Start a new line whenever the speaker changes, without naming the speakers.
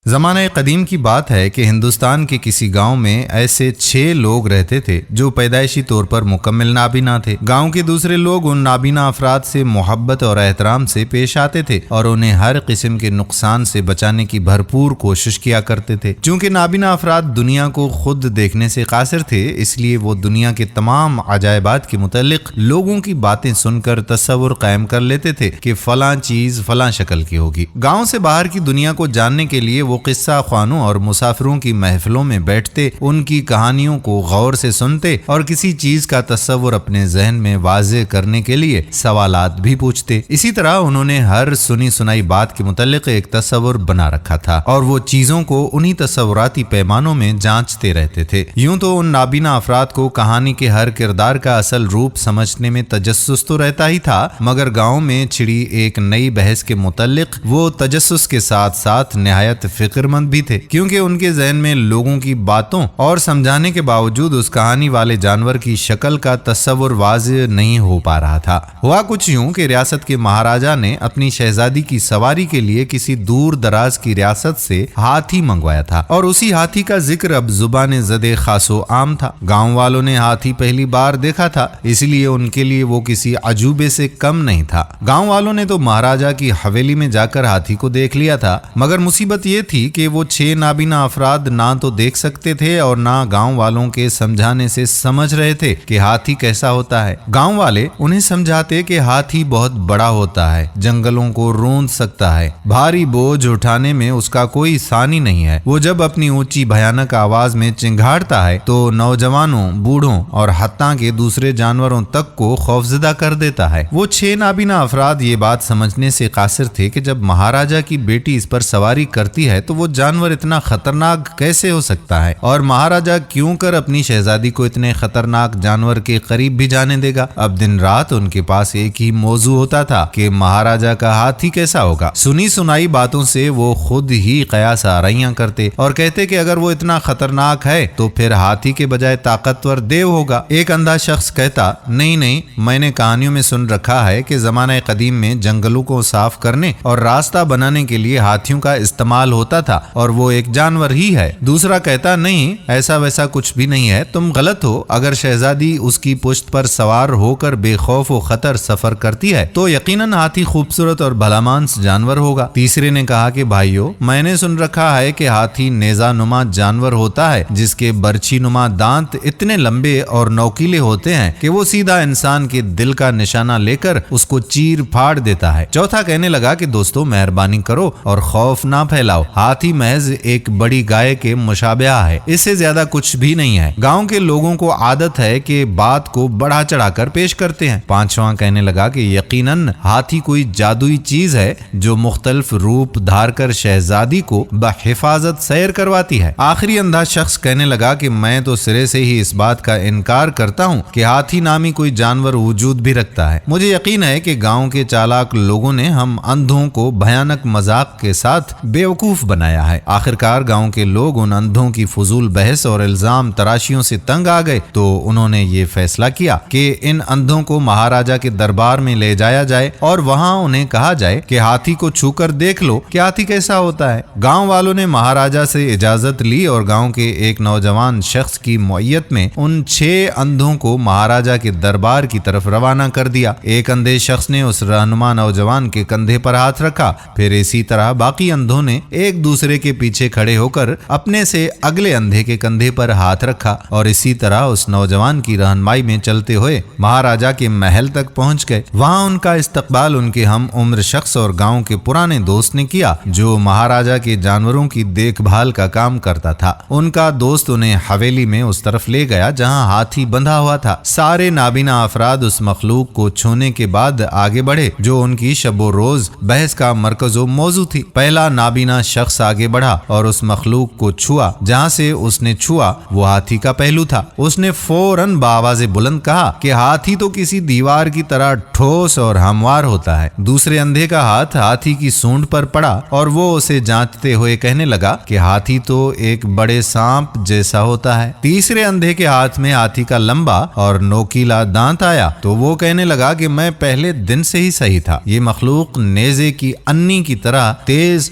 زمانہ قدیم کی بات ہے کہ ہندوستان کے کسی گاؤں میں ایسے 6 لوگ رہتے تھے جو پیدائشی طور پر مکمل نابینا تھے۔ گاؤں کے دوسرے لوگ ان نابینا افراد سے محبت اور احترام سے پیش آتے تھے اور انہیں ہر قسم کے نقصان سے بچانے کی بھرپور کوشش کیا کرتے تھے۔ چونکہ نابینا افراد دنیا کو خود دیکھنے سے قاصر تھے، اس لیے وہ دنیا کے تمام عجائبات کے متعلق لوگوں کی باتیں سن کر تصور قائم کر لیتے تھے کہ فلاں چیز فلاں شکل کی ہوگی۔ گاؤں سے باہر کی دنیا کو جاننے کے لیے وہ قصہ خوانوں اور مسافروں کی محفلوں میں بیٹھتے، ان کی کہانیوں کو غور سے سنتے اور کسی چیز کا تصور اپنے ذہن میں واضح کرنے کے لیے سوالات بھی پوچھتے۔ اسی طرح انہوں نے ہر سنی سنائی بات کے متعلق ایک تصور بنا رکھا تھا اور وہ چیزوں کو انہی تصوراتی پیمانوں میں جانچتے رہتے تھے۔ یوں تو ان نابینا افراد کو کہانی کے ہر کردار کا اصل روپ سمجھنے میں تجسس تو رہتا ہی تھا، مگر گاؤں میں چھڑی ایک نئی بحث کے متعلق وہ تجسس کے ساتھ ساتھ نہایت فکر مند بھی تھے، کیونکہ ان کے ذہن میں لوگوں کی باتوں اور سمجھانے کے باوجود اس کہانی والے جانور کی شکل کا تصور واضح نہیں ہو پا رہا تھا۔ ہوا کچھ یوں کہ ریاست کے مہاراجا نے اپنی شہزادی کی سواری کے لیے کسی دور دراز کی ریاست سے ہاتھی منگوایا تھا، اور اسی ہاتھی کا ذکر اب زبان زدے خاص و عام تھا۔ گاؤں والوں نے ہاتھی پہلی بار دیکھا تھا، اس لیے ان کے لیے وہ کسی عجوبے سے کم نہیں تھا۔ گاؤں والوں نے تو مہاراجا کی حویلی میں جا کر ہاتھی کو دیکھ لیا تھا، مگر مصیبت یہ تھی کہ وہ 6 نابینا افراد نہ تو دیکھ سکتے تھے اور نہ گاؤں والوں کے سمجھانے سے سمجھ رہے تھے کہ ہاتھی کیسا ہوتا ہے۔ گاؤں والے انہیں سمجھاتے کہ ہاتھی بہت بڑا ہوتا ہے، جنگلوں کو روند سکتا ہے، بھاری بوجھ اٹھانے میں اس کا کوئی ثانی نہیں ہے، وہ جب اپنی اونچی بھیانک آواز میں چنگھاڑتا ہے تو نوجوانوں، بوڑھوں اور حتیٰ کہ دوسرے جانوروں تک کو خوفزدہ کر دیتا ہے۔ وہ 6 نابینا افراد یہ بات سمجھنے سے قاصر تھے کہ جب مہاراجا کی بیٹی اس پر سواری کرتی ہے تو وہ جانور اتنا خطرناک کیسے ہو سکتا ہے، اور مہاراجا کیوں کر اپنی شہزادی کو اتنے خطرناک جانور کے قریب بھی جانے دے گا۔ اب دن رات ان کے پاس ایک ہی موضوع ہوتا تھا کہ مہاراجا کا ہاتھی کیسا ہوگا۔ سنی سنائی باتوں سے وہ خود ہی قیاس آرائیاں کرتے اور کہتے کہ اگر وہ اتنا خطرناک ہے تو پھر ہاتھی کے بجائے طاقتور دیو ہوگا۔ ایک اندھا شخص کہتا، نہیں، میں نے کہانیوں میں سن رکھا ہے کہ زمانہ قدیم میں جنگلوں کو صاف کرنے اور راستہ بنانے کے لیے ہاتھیوں کا استعمال ہوتا تھا اور وہ ایک جانور ہی ہے۔ دوسرا کہتا، نہیں، ایسا ویسا کچھ بھی نہیں ہے، تم غلط ہو، اگر شہزادی اس کی پشت پر سوار ہو کر بے خوف و خطر سفر کرتی ہے تو یقیناً ہاتھی خوبصورت اور بھلامانس جانور ہوگا۔ تیسرے نے کہا کہ بھائیو، میں نے سن رکھا ہے کہ ہاتھی نیزہ نما جانور ہوتا ہے جس کے برچھی نما دانت اتنے لمبے اور نوکیلے ہوتے ہیں کہ وہ سیدھا انسان کے دل کا نشانہ لے کر اس کو چیر پھاڑ دیتا ہے۔ چوتھا کہنے لگا کہ دوستو، مہربانی کرو اور خوف نہ پھیلاؤ، ہاتھی محض ایک بڑی گائے کے مشابہ ہے، اس سے زیادہ کچھ بھی نہیں ہے۔ گاؤں کے لوگوں کو عادت ہے کہ بات کو بڑھا چڑھا کر پیش کرتے ہیں۔ پانچواں کہنے لگا کہ یقیناً ہاتھی کوئی جادوئی چیز ہے جو مختلف روپ دھار کر شہزادی کو بحفاظت سیر کرواتی ہے۔ آخری اندھا شخص کہنے لگا کہ میں تو سرے سے ہی اس بات کا انکار کرتا ہوں کہ ہاتھی نامی کوئی جانور وجود بھی رکھتا ہے۔ مجھے یقین ہے کہ گاؤں کے چالاک لوگوں نے ہم اندھوں کو بھیانک مذاق کے ساتھ بیوقوف بنایا ہے۔ آخرکار گاؤں کے لوگ ان اندھوں کی فضول بحث اور الزام تراشیوں سے تنگ آ گئے تو انہوں نے یہ فیصلہ کیا کہ ان اندھوں کو مہاراجا کے دربار میں لے جایا جائے اور وہاں انہیں کہا جائے کہ ہاتھی کو چھو کر دیکھ لو کہ ہاتھی کیسا ہوتا ہے۔ گاؤں والوں نے مہاراجا سے اجازت لی اور گاؤں کے ایک نوجوان شخص کی معیت میں ان 6 اندھوں کو مہاراجا کے دربار کی طرف روانہ کر دیا۔ ایک اندھے شخص نے اس رہنما نوجوان کے کندھے پر ہاتھ رکھا، پھر اسی طرح باقی اندھوں نے ایک دوسرے کے پیچھے کھڑے ہو کر اپنے سے اگلے اندھے کے کندھے پر ہاتھ رکھا اور اسی طرح اس نوجوان کی رہنمائی میں چلتے ہوئے مہاراجا کے محل تک پہنچ گئے۔ وہاں ان کا استقبال ان کے ہم عمر شخص اور گاؤں کے پرانے دوست نے کیا جو مہاراجا کے جانوروں کی دیکھ بھال کا کام کرتا تھا۔ ان کا دوست انہیں حویلی میں اس طرف لے گیا جہاں ہاتھی بندھا ہوا تھا۔ سارے نابینا افراد اس مخلوق کو چھونے کے بعد آگے بڑھے جو ان کی شب و روز بحث کا مرکز و موضوع تھی۔ پہلا نابینا شخص آگے بڑھا اور اس مخلوق کو چھوا، جہاں سے اس نے چھوا وہ ہاتھی کا پہلو تھا۔ اس نے فوراً بآواز بلند کہا کہ ہاتھی تو کسی دیوار کی طرح ٹھوس اور ہموار ہوتا ہے۔ دوسرے اندھے کا ہاتھ ہاتھی کی سونڈ پر پڑا اور وہ اسے جانچتے ہوئے کہنے لگا کہ ہاتھی تو ایک بڑے سانپ جیسا ہوتا ہے۔ تیسرے اندھے کے ہاتھ میں ہاتھی کا لمبا اور نوکیلا دانت آیا تو وہ کہنے لگا کہ میں پہلے دن سے ہی صحیح تھا، یہ مخلوق نیزے کی انی کی طرح تیز